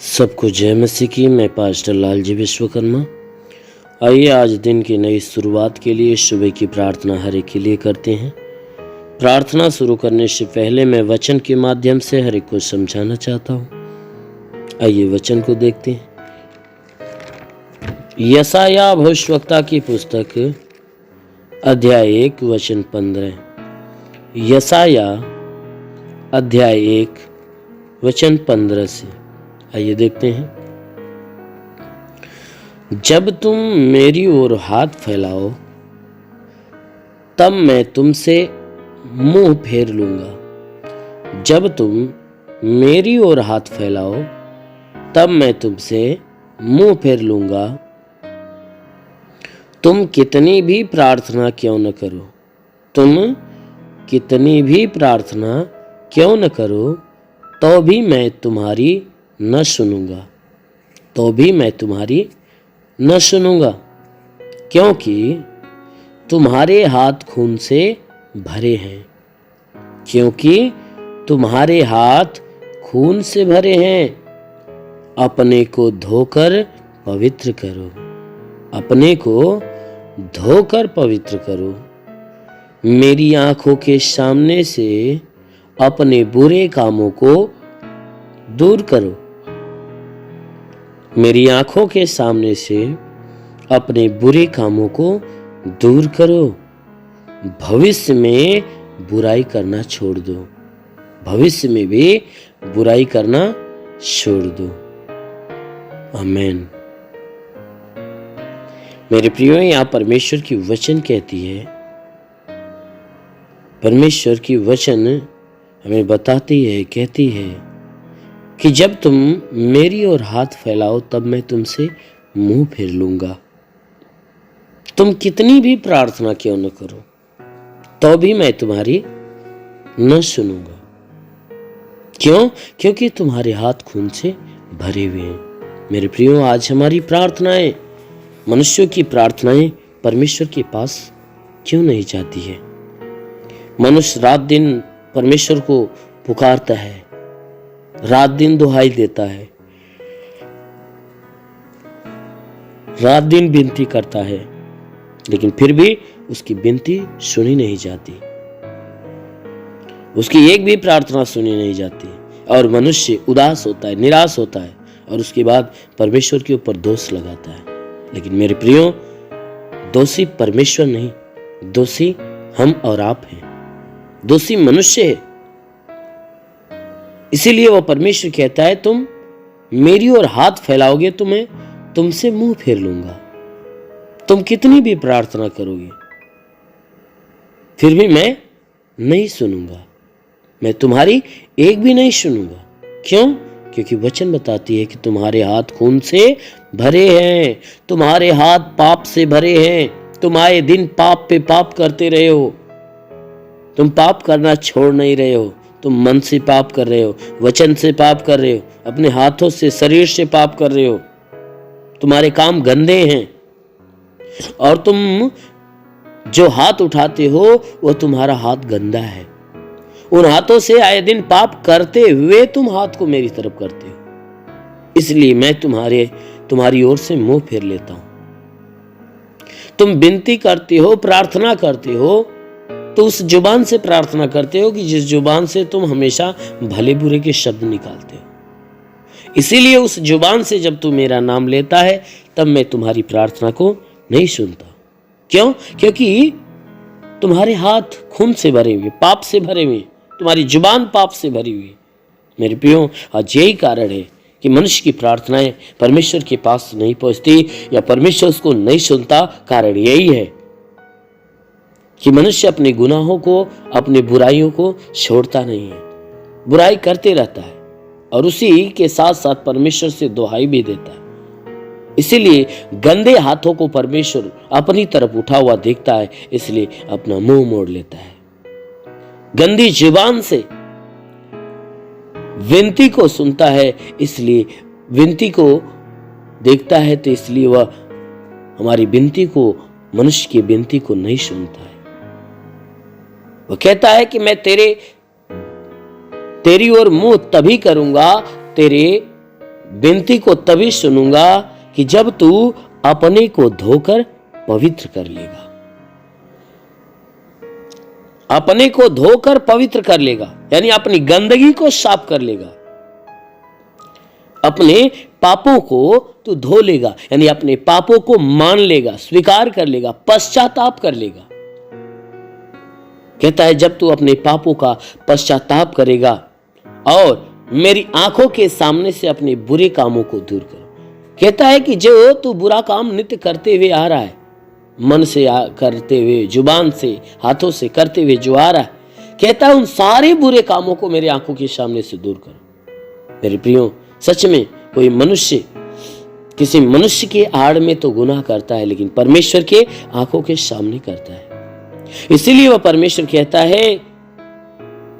सबको जय मसीह की। मैं पास्टर लाल जी विश्वकर्मा। आइए आज दिन की नई शुरुआत के लिए सुबह की प्रार्थना हर एक के लिए करते हैं। प्रार्थना शुरू करने से पहले मैं वचन के माध्यम से हर एक को समझाना चाहता हूँ। आइए वचन को देखते हैं। यशायाह भविष्यवक्ता की पुस्तक अध्याय 1 वचन 15। यशायाह अध्याय 1 वचन 15 से आइए देखते हैं। जब तुम मेरी ओर हाथ फैलाओ तब मैं तुमसे मुंह फेर लूंगा। जब तुम मेरी ओर हाथ फैलाओ तब मैं तुमसे मुंह फेर लूंगा। तुम कितनी भी प्रार्थना क्यों न करो, तुम कितनी भी प्रार्थना क्यों न करो, तो भी मैं तुम्हारी न सुनूंगा, तो भी मैं तुम्हारी न सुनूंगा, क्योंकि तुम्हारे हाथ खून से भरे हैं। क्योंकि तुम्हारे हाथ खून से भरे हैं। अपने को धोकर पवित्र करो, अपने को धोकर पवित्र करो। मेरी आंखों के सामने से अपने बुरे कामों को दूर करो। मेरी आंखों के सामने से अपने बुरे कामों को दूर करो। भविष्य में बुराई करना छोड़ दो, भविष्य में भी बुराई करना छोड़ दो। आमीन। मेरे प्रियो, यहाँ परमेश्वर की वचन कहती है, परमेश्वर की वचन हमें बताती है, कहती है कि जब तुम मेरी ओर हाथ फैलाओ तब मैं तुमसे मुंह फेर लूंगा। तुम कितनी भी प्रार्थना क्यों न करो, तो भी मैं तुम्हारी न सुनूंगा। क्यों? क्योंकि तुम्हारे हाथ खून से भरे हुए हैं। मेरे प्रियो, आज हमारी प्रार्थनाएं, मनुष्यों की प्रार्थनाएं परमेश्वर के पास क्यों नहीं जाती है? मनुष्य रात दिन परमेश्वर को पुकारता है, रात दिन दुहाई देता है, रात दिन विनती करता है, लेकिन फिर भी उसकी विनती सुनी नहीं जाती, उसकी एक भी प्रार्थना सुनी नहीं जाती और मनुष्य उदास होता है, निराश होता है और उसके बाद परमेश्वर के ऊपर दोष लगाता है। लेकिन मेरे प्रियो, दोषी परमेश्वर नहीं, दोषी हम और आप हैं, दोषी मनुष्य है। इसीलिए वो परमेश्वर कहता है, तुम मेरी ओर हाथ फैलाओगे तो मैं तुमसे मुंह फेर लूंगा। तुम कितनी भी प्रार्थना करोगे फिर भी मैं नहीं सुनूंगा, मैं तुम्हारी एक भी नहीं सुनूंगा। क्यों? क्योंकि वचन बताती है कि तुम्हारे हाथ खून से भरे हैं, तुम्हारे हाथ पाप से भरे हैं। तुम आए दिन पाप पे पाप करते रहे हो, तुम पाप करना छोड़ नहीं रहे हो। तुम मन से पाप कर रहे हो, वचन से पाप कर रहे हो, अपने हाथों से, शरीर से पाप कर रहे हो। तुम्हारे काम गंदे हैं और तुम जो हाथ उठाते हो वो तुम्हारा हाथ गंदा है। उन हाथों से आए दिन पाप करते हुए तुम हाथ को मेरी तरफ करते हो। इसलिए मैं तुम्हारी ओर से मुंह फेर लेता हूं। तुम विनती करते हो, प्रार्थना करते हो, तो उस जुबान से प्रार्थना करते हो कि जिस जुबान से तुम हमेशा भले बुरे के शब्द निकालते हो। इसीलिए उस जुबान से जब तू मेरा नाम लेता है तब मैं तुम्हारी प्रार्थना को नहीं सुनता। क्यों? क्योंकि तुम्हारे हाथ खून से भरे हुए, पाप से भरे हुए, तुम्हारी जुबान पाप से भरी हुई। मेरे प्रियो, आज यही कारण है कि मनुष्य की प्रार्थनाएं परमेश्वर के पास नहीं पहुंचती या परमेश्वर उसको नहीं सुनता। कारण यही है कि मनुष्य अपने गुनाहों को, अपने बुराइयों को छोड़ता नहीं है, बुराई करते रहता है और उसी के साथ साथ परमेश्वर से दुहाई भी देता है। इसीलिए गंदे हाथों को परमेश्वर अपनी तरफ उठा हुआ देखता है, इसलिए अपना मुंह मोड़ लेता है। गंदी जुबान से विनती को सुनता है, इसलिए विनती को देखता है, तो इसलिए वह हमारी विनती को, मनुष्य की विनती को नहीं सुनता है। वो कहता है कि मैं तेरी ओर मुंह तभी करूंगा, तेरे विनती को तभी सुनूंगा कि जब तू अपने को धोकर पवित्र कर लेगा। अपने को धोकर पवित्र कर लेगा, यानी अपनी गंदगी को साफ कर लेगा। अपने पापों को तू धो लेगा, यानी अपने पापों को मान लेगा, स्वीकार कर लेगा, पश्चाताप कर लेगा। कहता है जब तू अपने पापों का पश्चाताप करेगा और मेरी आंखों के सामने से अपने बुरे कामों को दूर कर। कहता है कि जो तू बुरा काम नित्य करते हुए आ रहा है, मन से करते हुए, जुबान से, हाथों से करते हुए जो आ रहा है, कहता है उन सारे बुरे कामों को मेरे आंखों के सामने से दूर कर। मेरे प्रियो, सच में कोई मनुष्य किसी मनुष्य के आड़ में तो गुनाह करता है, लेकिन परमेश्वर के आंखों के सामने करता है। इसीलिए वह परमेश्वर कहता है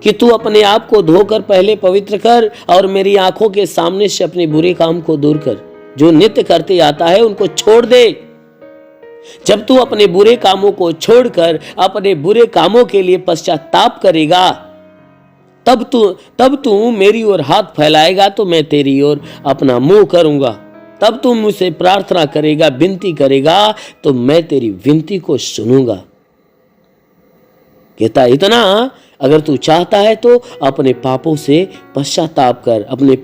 कि तू अपने आप को धोकर पहले पवित्र कर और मेरी आंखों के सामने से अपने बुरे काम को दूर कर। जो नित्य करते आता है उनको छोड़ दे। जब तू अपने बुरे कामों को छोड़कर अपने बुरे कामों के लिए पश्चाताप करेगा, तब तू मेरी ओर हाथ फैलाएगा तो मैं तेरी ओर अपना मुंह करूंगा। तब तू मुझसे प्रार्थना करेगा, विनती करेगा तो मैं तेरी विनती को सुनूंगा। कहता इतना, अगर तू चाहता है तो अपने पापों से पश्चाताप कर, अपने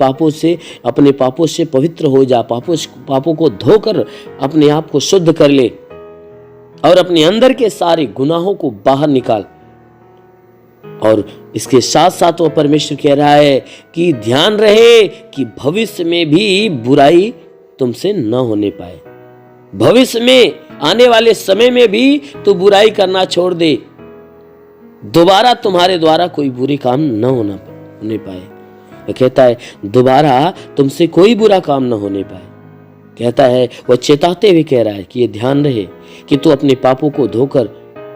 पापों से पवित्र हो जा, पापों को धोकर अपने आप को शुद्ध कर ले और अपने अंदर के सारे गुनाहों को बाहर निकाल। और इसके साथ साथ वह परमेश्वर कह रहा है कि ध्यान रहे कि भविष्य में भी बुराई तुमसे न होने पाए। भविष्य में आने वाले समय में भी तू बुराई करना छोड़ दे, दोबारा तुम्हारे द्वारा कोई बुरी काम न होने पाए। वह कहता है दोबारा तुमसे कोई बुरा काम न होने पाए। कहता है, वह चेताते हुए कह रहा है कि ये ध्यान रहे कि तू अपने पापों को धोकर,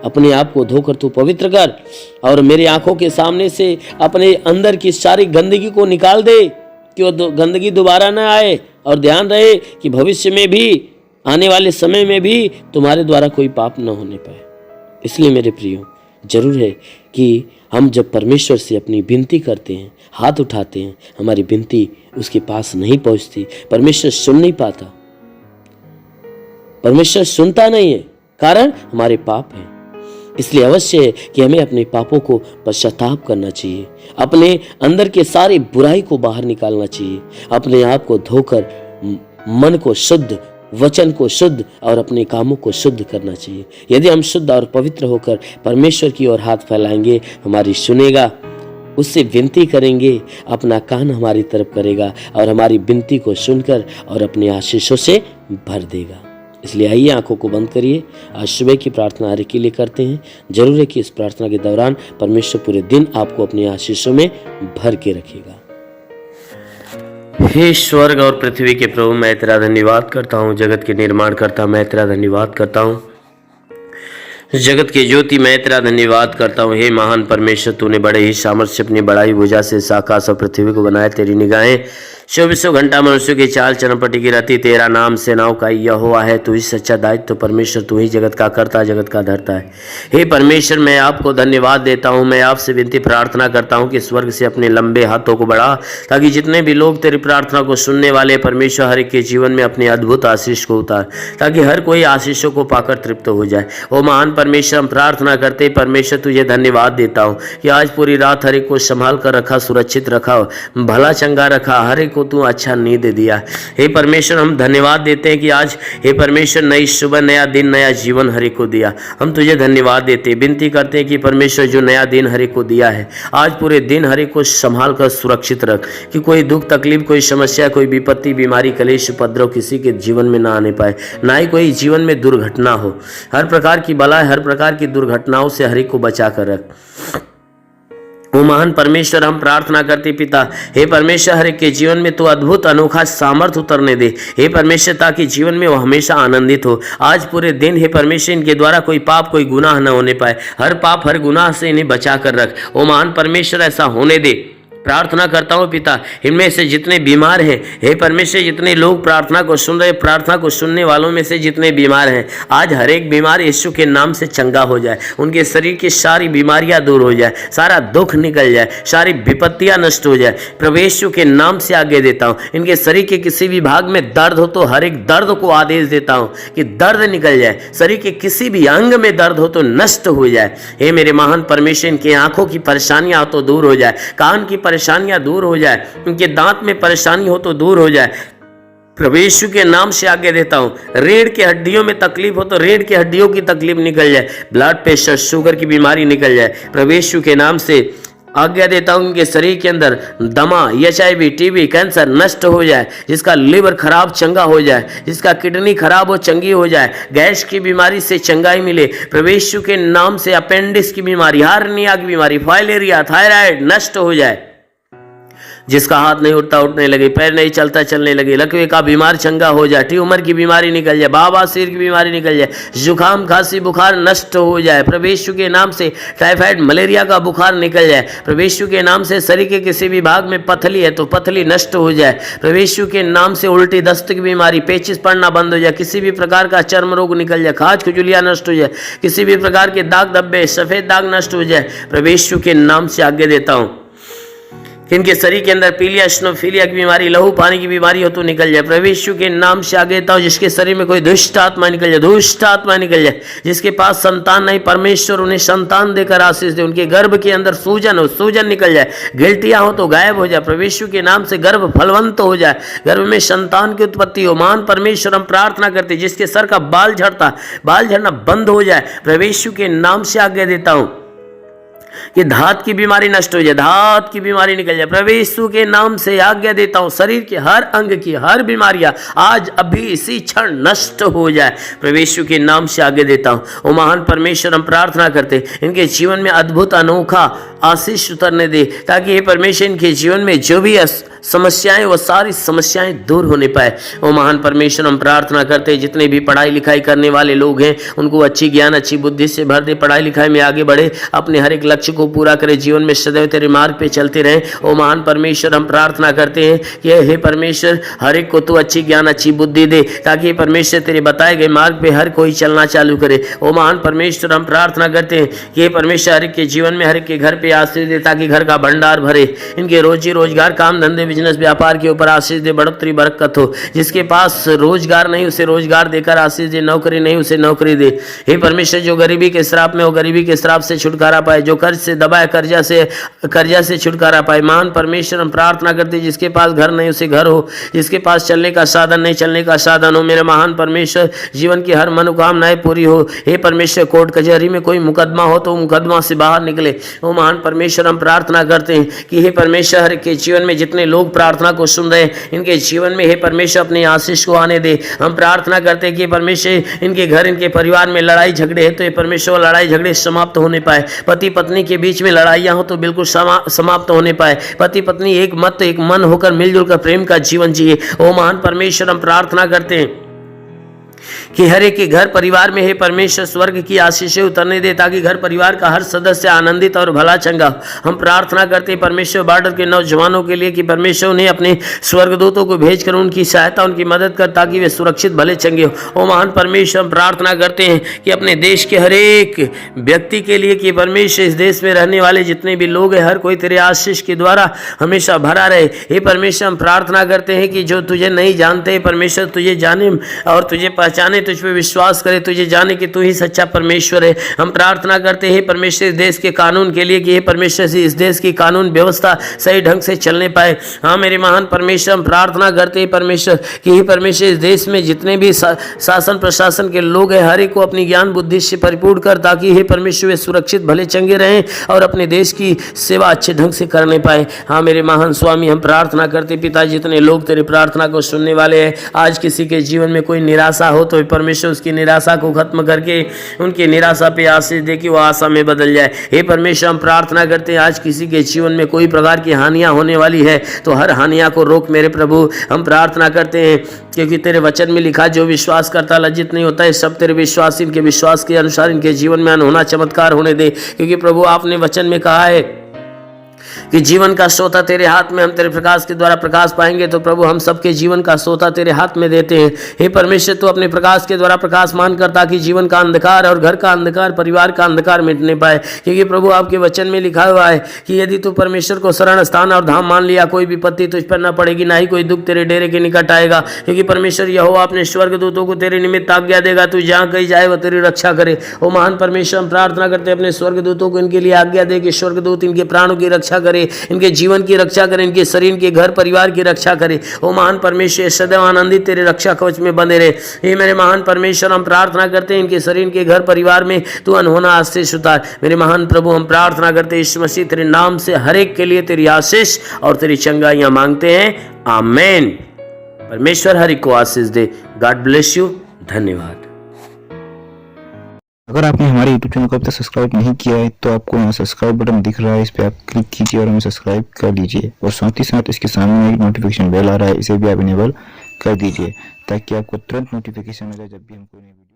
अपने आप को धोकर तू पवित्र कर और मेरी आंखों के सामने से अपने अंदर की सारी गंदगी को निकाल दे कि वो गंदगी दोबारा न आए। और ध्यान रहे कि भविष्य में भी, आने वाले समय में भी तुम्हारे द्वारा कोई पाप न होने पाए। इसलिए मेरे प्रियो, जरूर है कि हम जब परमेश्वर से अपनी विनती करते हैं, हाथ उठाते हैं, हमारी विनती उसके पास नहीं पहुंचती। परमेश्वर सुन नहीं पाता, परमेश्वर सुनता नहीं है, कारण हमारे पाप हैं। इसलिए अवश्य है कि हमें अपने पापों को पश्चाताप करना चाहिए, अपने अंदर के सारी बुराई को बाहर निकालना चाहिए, अपने आप को धोकर मन को शुद्ध, वचन को शुद्ध और अपने कामों को शुद्ध करना चाहिए। यदि हम शुद्ध और पवित्र होकर परमेश्वर की ओर हाथ फैलाएंगे, हमारी सुनेगा, उससे विनती करेंगे, अपना कान हमारी तरफ करेगा और हमारी विनती को सुनकर और अपने आशीषों से भर देगा। इसलिए आइए आंखों को बंद करिए, आज सुबह की प्रार्थना हर के लिए करते हैं। जरूर है कि इस प्रार्थना के दौरान परमेश्वर पूरे दिन आपको अपने आशीषों में भर के रखेगा। हे स्वर्ग और पृथ्वी के प्रभु, मैं तेरा धन्यवाद करता हूँ। जगत के निर्माण करता मैं तेरा धन्यवाद करता हूँ। जगत के ज्योति मैं तेरा धन्यवाद करता हूँ। हे महान परमेश्वर, तूने बड़े ही सामर्थ्य से अपनी बड़ाई भुजा से इस आकाश और पृथ्वी को बनाया। तेरी निगाहें 24 घंटा मनुष्य की चाल चरमपटी की रहती। तेरा नाम सेनाओं का यहोवा है। तू ही सच्चा दायित्व परमेश्वर, तू ही जगत का करता, जगत का धरता है। हे परमेश्वर, मैं आपको धन्यवाद देता हूँ। मैं आपसे विनती प्रार्थना करता हूँ कि स्वर्ग से अपने लंबे हाथों को बढ़ा, ताकि जितने भी लोग तेरी प्रार्थना को सुनने वाले परमेश्वर, हर एक के जीवन में अपने अद्भुत आशीष को उतार, ताकि हर कोई आशीषों को पाकर तृप्त हो जाए। ओ महान परमेश्वर, हम प्रार्थना करते परमेश्वर तुझे धन्यवाद देता हूँ कि आज पूरी रात हर एक को संभाल कर रखा, सुरक्षित रखा, भला चंगा रखा, हर एक को तू अच्छा नींद दिया। हे परमेश्वर, हम धन्यवाद देते हैं कि आज हे परमेश्वर नई सुबह, नया दिन, नया जीवन हर एक को दिया। हम तुझे धन्यवाद देते, विनती करते हैं कि परमेश्वर जो नया दिन हर एक को दिया है, आज पूरे दिन हर एक को संभाल कर सुरक्षित रख, कि कोई दुख तकलीफ, कोई समस्या, कोई विपत्ति, बीमारी, कलेश, उपद्रव किसी के जीवन में ना आने पाए, ना ही कोई जीवन में दुर्घटना हो। हर प्रकार की बला, हर प्रकार की दुर्घटनाओं से हर एक को बचा कर रख। ओ महान परमेश्वर, हम प्रार्थना करते पिता, हे परमेश्वर, हर एक के जीवन में तो अद्भुत अनोखा सामर्थ्य उतरने दे हे परमेश्वर, ताकि जीवन में वो हमेशा आनंदित हो। आज पूरे दिन हे परमेश्वर, इनके द्वारा कोई पाप, कोई गुनाह न होने पाए। हर पाप, हर गुनाह से इन्हें बचा कर रख। ओ महान परमेश्वर, ऐसा होने दे प्रार्थना करता हूँ पिता, इनमें से जितने बीमार हैं, हे परमेश्वर, जितने लोग प्रार्थना को सुन रहे, प्रार्थना को सुनने वालों में से जितने बीमार हैं, आज हर एक बीमार यीशु के नाम से चंगा हो जाए, उनके शरीर की सारी बीमारियां दूर हो जाए, सारा दुख निकल जाए, सारी विपत्तियां नष्ट हो जाए। प्रभु यीशु के नाम से आगे देता हूँ, इनके शरीर के किसी भी भाग में दर्द हो तो हर एक दर्द को आदेश देता हूँ कि दर्द निकल जाए, शरीर के किसी भी अंग में दर्द हो तो नष्ट हो जाए। हे मेरे महान परमेश्वर, इनकी आंखों की परेशानियां हो तो दूर हो जाए, कान की परेशानियां दूर हो जाए, उनके दांत में परेशानी हो तो दूर हो जाए। प्रभु यीशु के नाम से आगे देता हूं, रीढ़ की हड्डियों में तकलीफ हो तो रीढ़ की हड्डियों की तकलीफ निकल जाए, ब्लड प्रेशर, शुगर की बीमारी निकल जाए। प्रभु यीशु के नाम से आज्ञा देता हूं, उनके शरीर के अंदर दमा, HIV, TB, कैंसर नष्ट हो जाए, जिसका लिवर खराब चंगा हो जाए, जिसका किडनी खराब हो चंगी हो जाए, गैस की बीमारी से चंगाई मिले। प्रभु यीशु के नाम से अपेंडिक्स की बीमारी, हार्निया की बीमारी, फाइलेरिया, थायराइड नष्ट हो जाए, जिसका हाथ नहीं उठता उठने लगे, पैर नहीं चलता चलने लगे, लकवे का बीमार चंगा हो जाए, ट्यूमर की बीमारी निकल जाए, बवासीर की बीमारी निकल जाए, जुकाम खांसी बुखार नष्ट हो जाए। प्रभु यीशु के नाम से टाइफाइड मलेरिया का बुखार निकल जाए। प्रभु यीशु के नाम से शरीर के किसी भी भाग में पथली है तो पथली नष्ट हो जाए। प्रभु यीशु के नाम से उल्टी दस्त की बीमारी, पेचिस पड़ना बंद हो जाए, किसी भी प्रकार का चर्म रोग निकल जाए, खाज खुजलियाँ नष्ट हो जाए, किसी भी प्रकार के दाग धब्बे, सफेद दाग नष्ट हो जाए। प्रभु यीशु के नाम से आगे देता हूँ, इनके शरीर के अंदर पीलिया, स्नोफीलिया की बीमारी, लहू पानी की बीमारी हो तो निकल जाए। प्रभु यीशु के नाम से आगे देता हूं, जिसके शरीर में कोई दुष्ट आत्मा निकल जाए, दुष्ट आत्मा निकल जाए, जिसके पास संतान नहीं, परमेश्वर उन्हें संतान देकर आशीष दे, उनके गर्भ के अंदर सूजन हो, सूजन निकल जाए, गिल्टियां हो तो गायब हो जाए। प्रभु यीशु के नाम से गर्भ फलवंत हो जाए, गर्भ में संतान की उत्पत्ति हो। महान परमेश्वर, हम प्रार्थना करते, जिसके सर का बाल झड़ता, बाल झड़ना बंद हो जाए। प्रभु यीशु के नाम से आगे देता हूं कि धात की बीमारी नष्ट हो जाए, धात की बीमारी निकल जाए। प्रभु यीशु के नाम से आज्ञा देता हूं, शरीर के हर अंग की हर बीमारियां आज अभी इसी क्षण नष्ट हो जाए। प्रभु यीशु के नाम से आगे देता हूं। ओ महान परमेश्वर, हम प्रार्थना करते, इनके जीवन में अद्भुत अनोखा आशीष उतरने दे, ताकि ये परमेश्वर इनके जीवन में जो भी समस्याएं, वो सारी समस्याएं दूर होने पाए। ओ महान परमेश्वर, हम प्रार्थना करते, जितने भी पढ़ाई लिखाई करने वाले लोग हैं, उनको अच्छी ज्ञान, अच्छी बुद्धि से भर दे, पढ़ाई लिखाई में आगे बढ़े, अपने हर एक लक्ष्य को पूरा करे, जीवन में सदैव तेरे मार्ग पे चलते रहें। ओ महान परमेश्वर, हम प्रार्थना करते हैं कि हे परमेश्वर, हर एक को तू अच्छी ज्ञान, अच्छी बुद्धि दे, ताकि परमेश्वर तेरे बताए गए मार्ग पे हर कोई चलना चालू करे। ओ महान परमेश्वर, हम प्रार्थना करते हैं कि हे परमेश्वर, हर एक के जीवन में, हर एक के घर पे आशीष दे, ताकि घर का भंडार भरे, इनके रोजी रोजगार, काम धंधे, बिजनेस व्यापार के ऊपर आशीष दे, बढ़ोतरी बरकत हो। जिसके पास रोजगार नहीं, उसे रोजगार देकर आशीष दे, नौकरी नहीं, उसे नौकरी दे। हे परमेश्वर, जो गरीबी के श्राप में हो, गरीबी के श्राप से छुटकारा पाए, जो कर्ज से दबाए, कर्जा से छुटकारा पाए। महान परमेश्वर, हम प्रार्थना करते, जिसके पास घर नहीं उसे घर हो, जिसके पास चलने का साधन नहीं चलने का साधन हो। मेरे महान परमेश्वर, जीवन की हर मनोकामनाएं पूरी हो। हे परमेश्वर, कोर्ट कचहरी में कोई मुकदमा हो तो मुकदमा से बाहर निकले। ओ महान परमेश्वर, हम प्रार्थना करते हैं कि हे परमेश्वर, हर के जीवन में जितने लोग प्रार्थना को सुन रहे हैं, इनके जीवन में हे परमेश्वर अपनी आशीष को आने दे। हम प्रार्थना करते हैं कि परमेश्वर, इनके घर, इनके परिवार में लड़ाई झगड़े है तो ये परमेश्वर लड़ाई झगड़े समाप्त होने पाए। पति पत्नी के बीच में लड़ाइयां हो तो बिल्कुल समाप्त होने पाए। पति पत्नी एक मत, एक मन होकर मिलजुल कर प्रेम का जीवन जिए। ओ महान परमेश्वर, हम प्रार्थना करते हैं कि हर एक के घर परिवार में हे परमेश्वर स्वर्ग की आशीषें उतरने दे, ताकि घर परिवार का हर सदस्य आनंदित और भला चंगा। हम प्रार्थना करते हैं परमेश्वर, बॉर्डर के नौजवानों के लिए कि परमेश्वर उन्हें अपने स्वर्गदूतों को भेजकर उनकी सहायता, उनकी मदद कर, ताकि वे सुरक्षित भले चंगे हो। ओ महान परमेश्वर, हम प्रार्थना करते हैं कि अपने देश के हर एक व्यक्ति के लिए कि परमेश्वर, इस देश में रहने वाले जितने भी लोग हैं, हर कोई तेरे आशीष के द्वारा हमेशा भरा रहे। हे परमेश्वर, हम प्रार्थना करते हैं कि जो तुझे नहीं जानते परमेश्वर, तुझे जाने और तुझे पहचाने, तुझ पे विश्वास करे, तुझे जाने कि तू ही सच्चा परमेश्वर है। हम प्रार्थना करते हैं परमेश्वर, इस देश के कानून के लिए कि हे परमेश्वर से इस देश की कानून व्यवस्था सही ढंग से चलने पाए। हाँ मेरे महान परमेश्वर, हम प्रार्थना करते हैं परमेश्वर कि हे परमेश्वर, इस देश में जितने भी शासन प्रशासन के लोग हैं, हर एक को अपनी ज्ञान बुद्धि से परिपूर्ण कर, ताकि हे परमेश्वर वे सुरक्षित भले चंगे रहें और अपने देश की सेवा अच्छे ढंग से करने पाए। हाँ मेरे महान स्वामी, हम प्रार्थना करते पिता, जितने लोग तेरी प्रार्थना को सुनने वाले हैं, आज किसी के जीवन में कोई निराशा हो तो परमेश्वर उसकी निराशा को खत्म करके उनकी निराशा पे आशीष दे कि वो आशा में बदल जाए। हे परमेश्वर, हम प्रार्थना करते हैं आज किसी के जीवन में कोई प्रकार की हानियां होने वाली है तो हर हानियां को रोक मेरे प्रभु। हम प्रार्थना करते हैं क्योंकि तेरे वचन में लिखा, जो विश्वास करता लज्जित नहीं होता है। सब तेरे विश्वास, इनके विश्वास के अनुसार इनके जीवन में अनहोना चमत्कार होने दे, क्योंकि प्रभु आपने वचन में कहा है कि जीवन का सोता तेरे हाथ में, हम तेरे प्रकाश के द्वारा प्रकाश पाएंगे। तो प्रभु हम सबके जीवन का सोता तेरे हाथ में देते हैं। हे परमेश्वर, तू अपने प्रकाश के द्वारा प्रकाशमान कर, ताकि जीवन का अंधकार और घर का अंधकार, परिवार का अंधकार मिटने पाए। क्योंकि प्रभु आपके वचन में लिखा हुआ है कि यदि तू परमेश्वर को शरण स्थान और धाम मान लिया, कोई विपत्ति तुझ पर न पड़ेगी, ना ही कोई दुख तेरे डेरे के निकट आएगा। क्योंकि परमेश्वर यहोवा अपने स्वर्गदूतों को तेरे निमित्त आज्ञा देगा, तू जहाँ कहीं जाए वह तेरी रक्षा करे। ओ महान परमेश्वर, हम प्रार्थना करते हैं अपने स्वर्गदूतों को इनके लिए आज्ञा दे कि स्वर्गदूत इनके प्राणों की रक्षा करे, इनके जीवन की रक्षा करे, इनके शरीर के घर परिवार की रक्षा करे। ओ महान परमेश्वर, सदैव आनंदित तेरे रक्षा कवच में बंधे रहे। हे मेरे महान परमेश्वर, हम प्रार्थना करते हैं इनके शरीर के घर परिवार में तू अनहोना आशीष उतार। मेरे महान प्रभु, हम प्रार्थना करते हैं यीशु मसीह तेरे नाम से हर एक के लिए तेरी आशीष और तेरी चंगाइयां मांगते हैं। आमेन। परमेश्वर हर एक को आशीष दे। God bless you. धन्यवाद। अगर आपने हमारे YouTube चैनल को अब तक सब्सक्राइब नहीं किया है तो आपको यहाँ सब्सक्राइब बटन दिख रहा है, इस पर आप क्लिक कीजिए और हमें सब्सक्राइब कर लीजिए। और साथ ही साथ इसके सामने एक नोटिफिकेशन बेल आ रहा है, इसे भी आप इनेबल कर दीजिए ताकि आपको तुरंत नोटिफिकेशन मिले जब भी हम कोई नई वीडियो